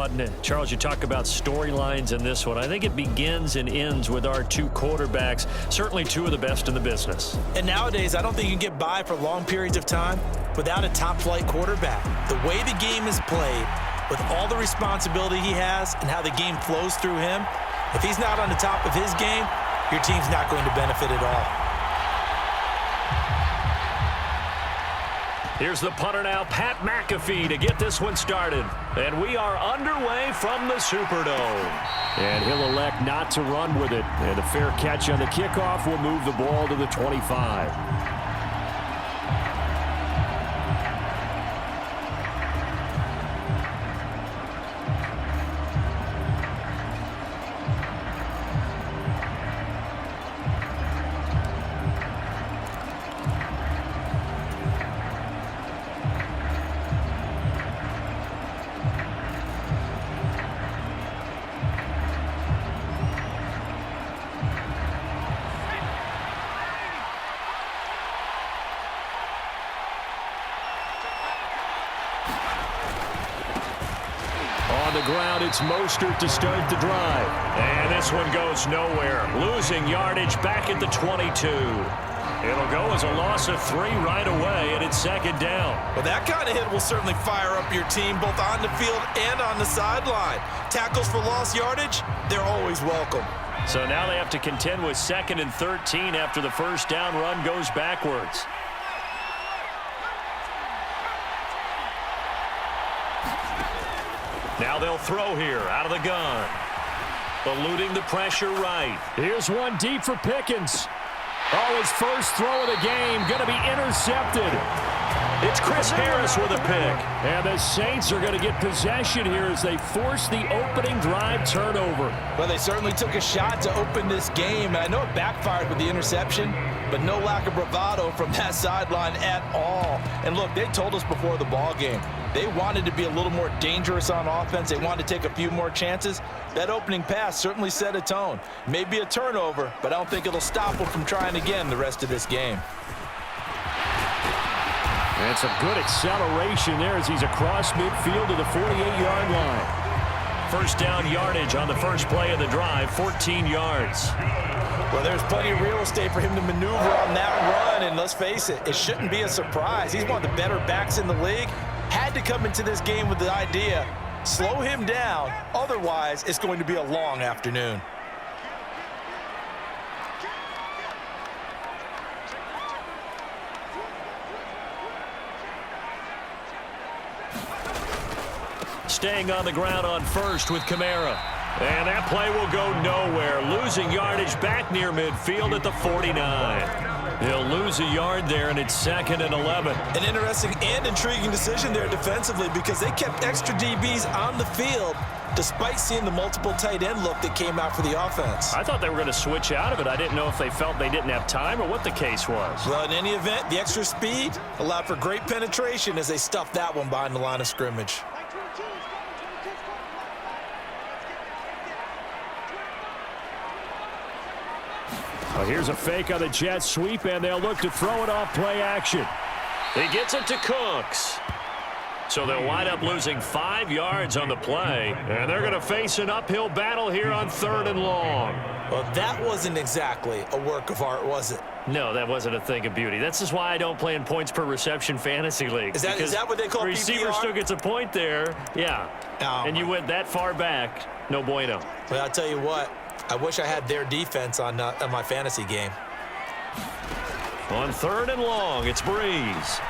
Well, and Charles, you talk about storylines in this one. I think it begins and ends with our two quarterbacks, certainly two of the best in the business. And nowadays, I don't think you can get by for long periods of time without a top-flight quarterback. The way the game is played, with all the responsibility he has and how the game flows through him, if he's not on the top of his game, your team's not going to benefit at all. Here's the punter now, Pat McAfee, to get this one started. And we are underway from the Superdome. And he'll elect not to run with it. And a fair catch on the kickoff will move the ball to the 25. On the ground, it's Mostert to start the drive. And this one goes nowhere. Losing yardage back at the 22. It'll go as a loss of 3 right away, and it's second down. Well, that kind of hit will certainly fire up your team, both on the field and on the sideline. Tackles for lost yardage, they're always welcome. So now they have to contend with 2nd and 13 after the first down run goes backwards. Now they'll throw here out of the gun. Eluding the pressure right. Here's one deep for Pickens. Oh, his first throw of the game going to be intercepted. It's Chris Harris with a pick. And the Saints are going to get possession here as they force the opening drive turnover. Well, they certainly took a shot to open this game. I know it backfired with the interception, but no lack of bravado from that sideline at all. And look, they told us before the ball game, they wanted to be a little more dangerous on offense. They wanted to take a few more chances. That opening pass certainly set a tone. Maybe a turnover, but I don't think it'll stop them from trying again the rest of this game. And some good acceleration there as he's across midfield to the 48-yard line. First down yardage on the first play of the drive, 14 yards. Well, there's plenty of real estate for him to maneuver on that run, and let's face it, it shouldn't be a surprise. He's one of the better backs in the league. Had to come into this game with the idea, slow him down, otherwise it's going to be a long afternoon. Staying on the ground on first with Kamara. And that play will go nowhere. Losing yardage back near midfield at the 49. He'll lose a yard there, and it's 2nd and 11. An interesting and intriguing decision there defensively because they kept extra DBs on the field despite seeing the multiple tight end look that came out for the offense. I thought they were going to switch out of it. I didn't know if they felt they didn't have time or what the case was. Well, in any event, the extra speed allowed for great penetration as they stuffed that one behind the line of scrimmage. Well, here's a fake on the jet sweep, and they'll look to throw it off play action. He gets it to Cooks. So they'll wind up losing 5 yards on the play, and they're going to face an uphill battle here on 3rd and long. Well, that wasn't exactly a work of art, was it? No, that wasn't a thing of beauty. That's just why I don't play in points per reception fantasy league. Is that what they call PPR? The receiver still gets a point there, yeah. Oh, and you went that far back, no bueno. Well, I'll tell you what. I wish I had their defense on my fantasy game. On 3rd and long, it's Breeze.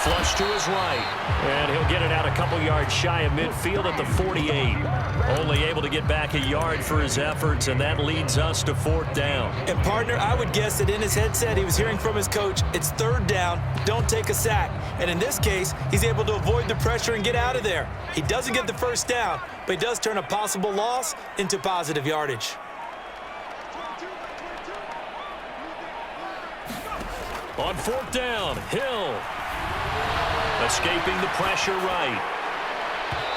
Flush to his right. And he'll get it out a couple yards shy of midfield at the 48. Only able to get back a yard for his efforts, and that leads us to 4th down. And, partner, I would guess that in his headset he was hearing from his coach, it's 3rd down, don't take a sack. And in this case, he's able to avoid the pressure and get out of there. He doesn't get the first down, but he does turn a possible loss into positive yardage. On 4th down, Hill. Escaping the pressure right.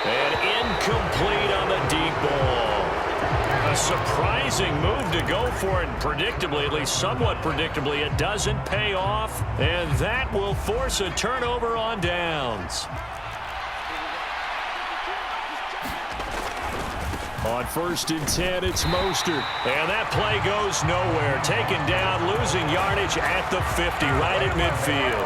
And incomplete on the deep ball. A surprising move to go for it. Predictably, at least somewhat predictably, it doesn't pay off. And that will force a turnover on downs. On 1st and 10, it's Mostert. And that play goes nowhere. Taken down, losing yardage at the 50, right at midfield.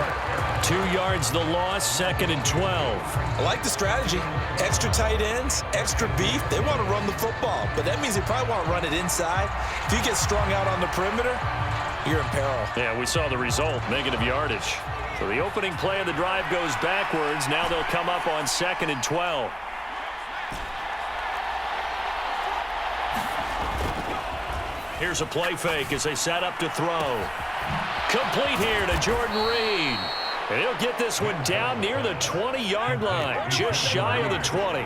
2 yards the loss, 2nd and 12. I like the strategy. Extra tight ends, extra beef. They want to run the football, but that means they probably want to run it inside. If you get strung out on the perimeter, you're in peril. Yeah, we saw the result, negative yardage. So the opening play of the drive goes backwards. Now they'll come up on 2nd and 12. Here's a play fake as they set up to throw. Complete here to Jordan Reed. And he'll get this one down near the 20-yard line, just shy of the 20.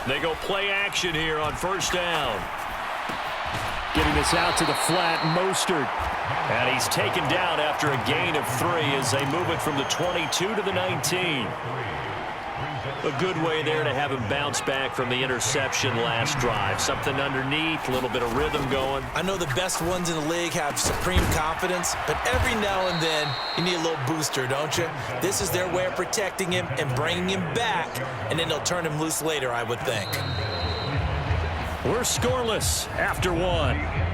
They go play action here on 1st down. Getting this out to the flat, Mostert. And he's taken down after a gain of 3 as they move it from the 22 to the 19. A good way there to have him bounce back from the interception last drive. Something underneath, a little bit of rhythm going. I know the best ones in the league have supreme confidence, but every now and then you need a little booster, don't you? This is their way of protecting him and bringing him back, and then they'll turn him loose later, I would think. We're scoreless after 1.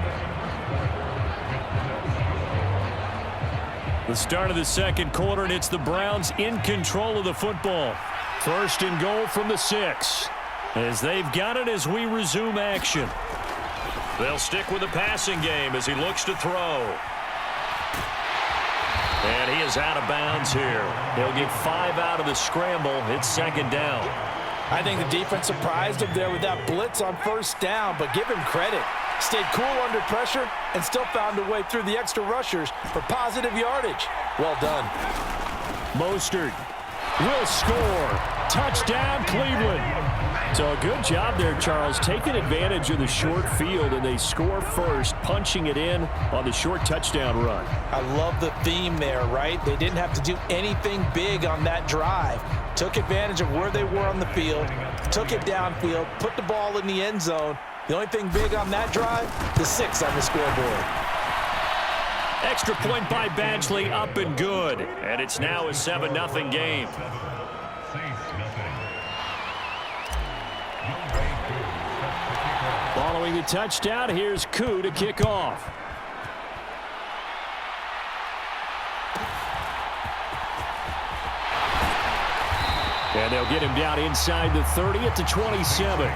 The start of the 2nd quarter, and it's the Browns in control of the football. 1st and goal from the 6. As they've got it as we resume action. They'll stick with the passing game as he looks to throw. And he is out of bounds here. He'll get 5 out of the scramble. It's 2nd down. I think the defense surprised him there with that blitz on 1st down, but give him credit. Stayed cool under pressure and still found a way through the extra rushers for positive yardage. Well done. Mostert will score. Touchdown, Cleveland. So a good job there, Charles, taking advantage of the short field, and they score first, punching it in on the short touchdown run. I love the theme there, right? They didn't have to do anything big on that drive. Took advantage of where they were on the field, took it downfield, put the ball in the end zone. The only thing big on that drive, the 6 on the scoreboard. Extra point by Badgley, up and good. And it's now a 7-0 game. Following the touchdown, here's Koo to kick off. And they'll get him down inside the 30 at the 27.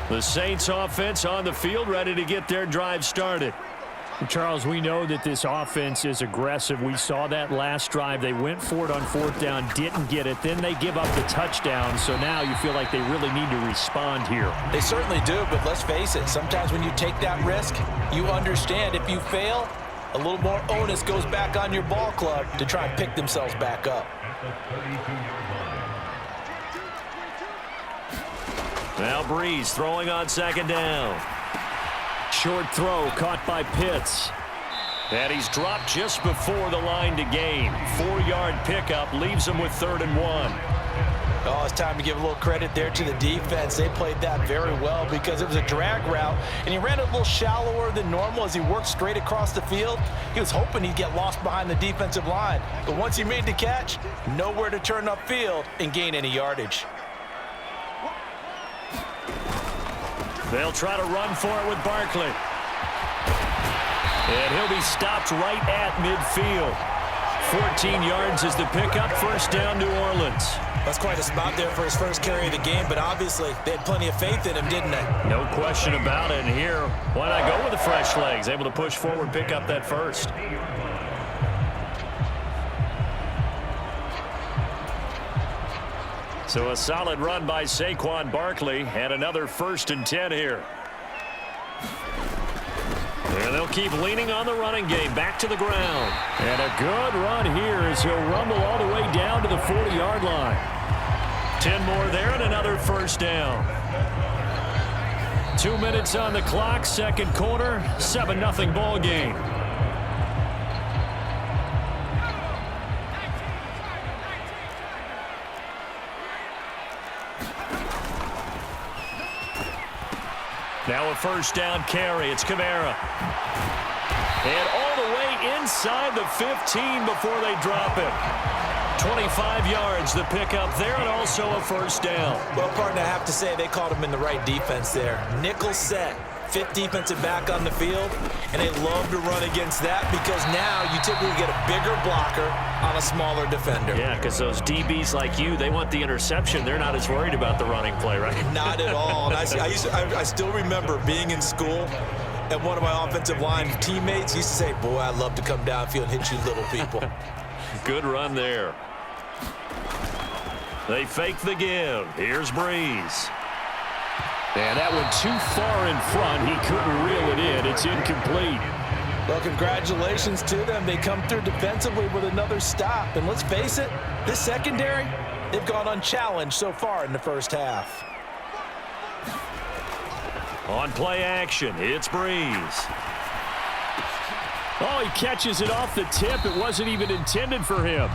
The Saints offense on the field, ready to get their drive started. Charles, we know that this offense is aggressive. We saw that last drive. They went for it on 4th down, didn't get it. Then they give up the touchdown. So now you feel like they really need to respond here. They certainly do, but let's face it. Sometimes when you take that risk, you understand if you fail, a little more onus goes back on your ball club to try and pick themselves back up. Now Breeze throwing on 2nd down. Short throw caught by Pitts. And he's dropped just before the line to gain. 4-yard pickup leaves him with 3rd and 1. Oh, it's time to give a little credit there to the defense. They played that very well because it was a drag route, and he ran it a little shallower than normal as he worked straight across the field. He was hoping he'd get lost behind the defensive line. But once he made the catch, nowhere to turn upfield and gain any yardage. They'll try to run for it with Barkley. And he'll be stopped right at midfield. 14 yards is the pickup. 1st down, New Orleans. That's quite a spot there for his first carry of the game, but obviously they had plenty of faith in him, didn't they? No question about it. And here, why not go with the fresh legs? Able to push forward, pick up that first. So a solid run by Saquon Barkley, and another 1st and 10 here. And they'll keep leaning on the running game, back to the ground. And a good run here as he'll rumble all the way down to the 40-yard line. 10 more there and another 1st down. 2 minutes on the clock, 2nd quarter, 7-0 ball game. Now a first down carry. It's Kamara. And all the way inside the 15 before they drop it. 25 yards the pickup there, and also a first down. Well, partner, I have to say they called him in the right defense there. Nickel set. Fifth defensive back on the field, and they love to run against that because now you typically get a bigger blocker on a smaller defender. Yeah, because those DBs like you, they want the interception. They're not as worried about the running play, right? Not at all. And I still remember being in school, and one of my offensive line teammates used to say, boy, I'd love to come downfield and hit you little people. Good run there. They fake the give. Here's Breeze. And that one too far in front. He couldn't reel it in. It's incomplete. Well, congratulations to them. They come through defensively with another stop. And let's face it, this secondary, they've gone unchallenged so far in the first half. On play action, it's Breeze. Oh, he catches it off the tip. It wasn't even intended for him.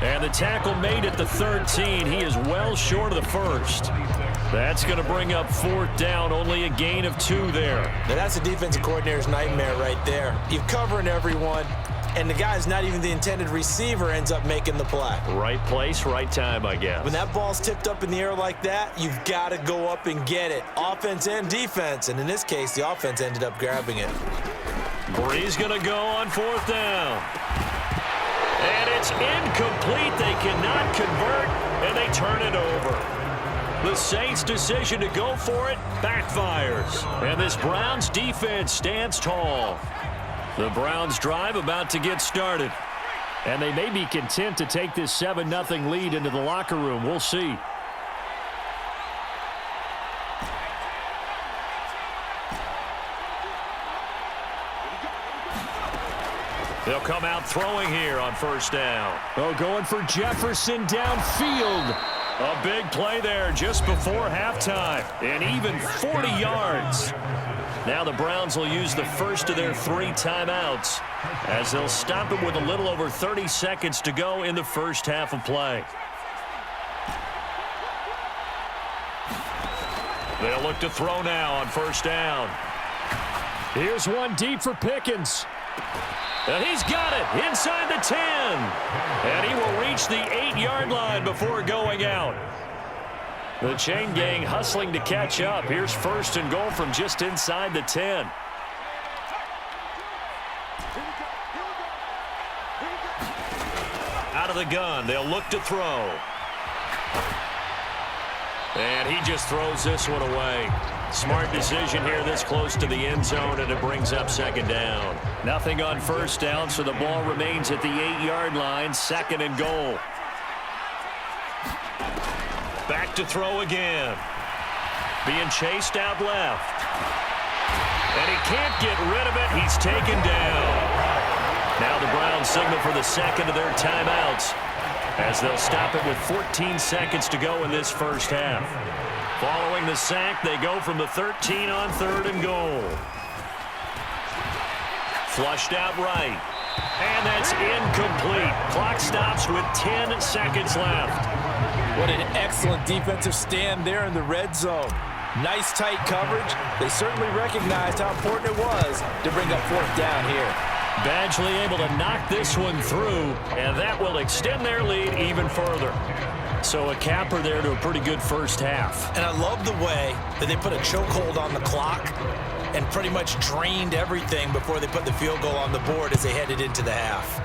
And the tackle made at the 13. He is well short of the first. That's going to bring up fourth down. Only a gain of 2 there. Now that's a defensive coordinator's nightmare right there. You're covering everyone, and the guy's not even the intended receiver ends up making the play. Right place, right time, I guess. When that ball's tipped up in the air like that, you've got to go up and get it. Offense and defense, and in this case, the offense ended up grabbing it. Breeze going to go on fourth down. And it's incomplete. They cannot convert, and they turn it over. The Saints' decision to go for it backfires. And this Browns defense stands tall. The Browns drive about to get started. And they may be content to take this 7-0 lead into the locker room. We'll see. They'll come out throwing here on first down. Oh, going for Jefferson downfield. A big play there just before halftime. And even 40 yards. Now the Browns will use the first of their 3 timeouts as they'll stop it with a little over 30 seconds to go in the first half of play. They'll look to throw now on first down. Here's one deep for Pickens. And he's got it inside the 10. And he will reach the 8-yard line before going out. The chain gang hustling to catch up. Here's first and goal from just inside the 10. Out of the gun, they'll look to throw. And he just throws this one away. Smart decision here this close to the end zone, and it brings up second down. Nothing on first down, so the ball remains at the 8-yard line, second and goal. Back to throw again. Being chased out left. And he can't get rid of it. He's taken down. Now the Browns signal for the second of their timeouts as they'll stop it with 14 seconds to go in this first half. Following the sack, they go from the 13 on third and goal. Flushed out right. And that's incomplete. Clock stops with 10 seconds left. What an excellent defensive stand there in the red zone. Nice tight coverage. They certainly recognized how important it was to bring up fourth down here. Badgley able to knock this one through, and that will extend their lead even further. So a capper there to a pretty good first half. And I love the way that they put a chokehold on the clock and pretty much drained everything before they put the field goal on the board as they headed into the half.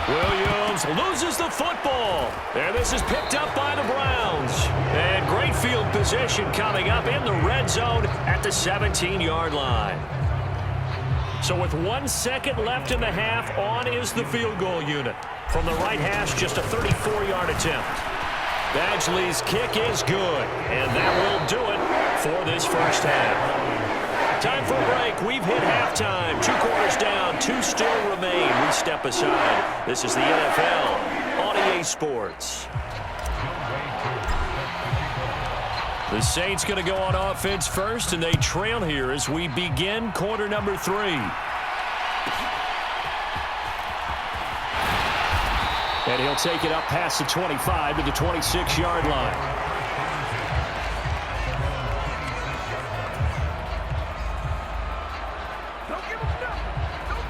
Williams loses the football. And this is picked up by the Browns. And great field position coming up in the red zone at the 17-yard line. So with 1 second left in the half, on is the field goal unit. From the right hash, just a 34-yard attempt. Badgley's kick is good, and that will do it for this first half. Time for a break. We've hit halftime. 2 quarters down, 2 still remain. We step aside. This is the NFL on EA Sports. The Saints going to go on offense first, and they trail here as we begin quarter number 3. And he'll take it up past the 25 to the 26-yard line.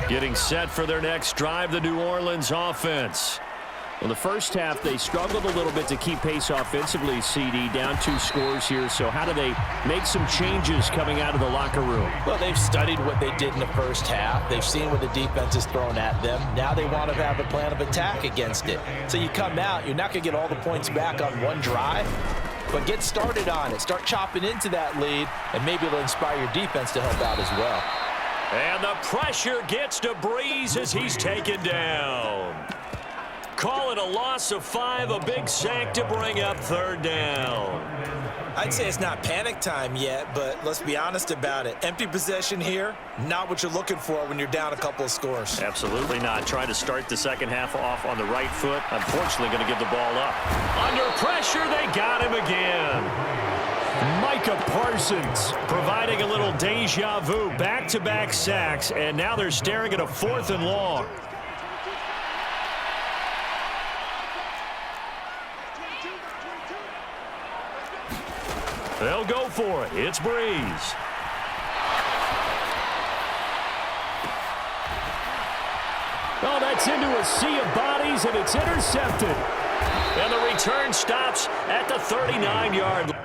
Getting set for their next drive, the New Orleans offense. Well, the first half, they struggled a little bit to keep pace offensively, CD, down 2 scores here. So how do they make some changes coming out of the locker room? Well, they've studied what they did in the first half. They've seen what the defense is throwing at them. Now they want to have a plan of attack against it. So you come out, you're not going to get all the points back on one drive, but get started on it. Start chopping into that lead, and maybe it'll inspire your defense to help out as well. And the pressure gets to Breeze as he's taken down. Call it a loss of 5, a big sack to bring up 3rd down. I'd say it's not panic time yet, but let's be honest about it. Empty possession here, not what you're looking for when you're down a couple of scores. Absolutely not. Trying to start the second half off on the right foot. Unfortunately, going to give the ball up. Under pressure, they got him again. Micah Parsons providing a little deja vu. Back-to-back sacks, and now they're staring at a 4th and long. They'll go for it. It's Breeze. Oh, that's into a sea of bodies, and it's intercepted. And the return stops at the 39-yard line.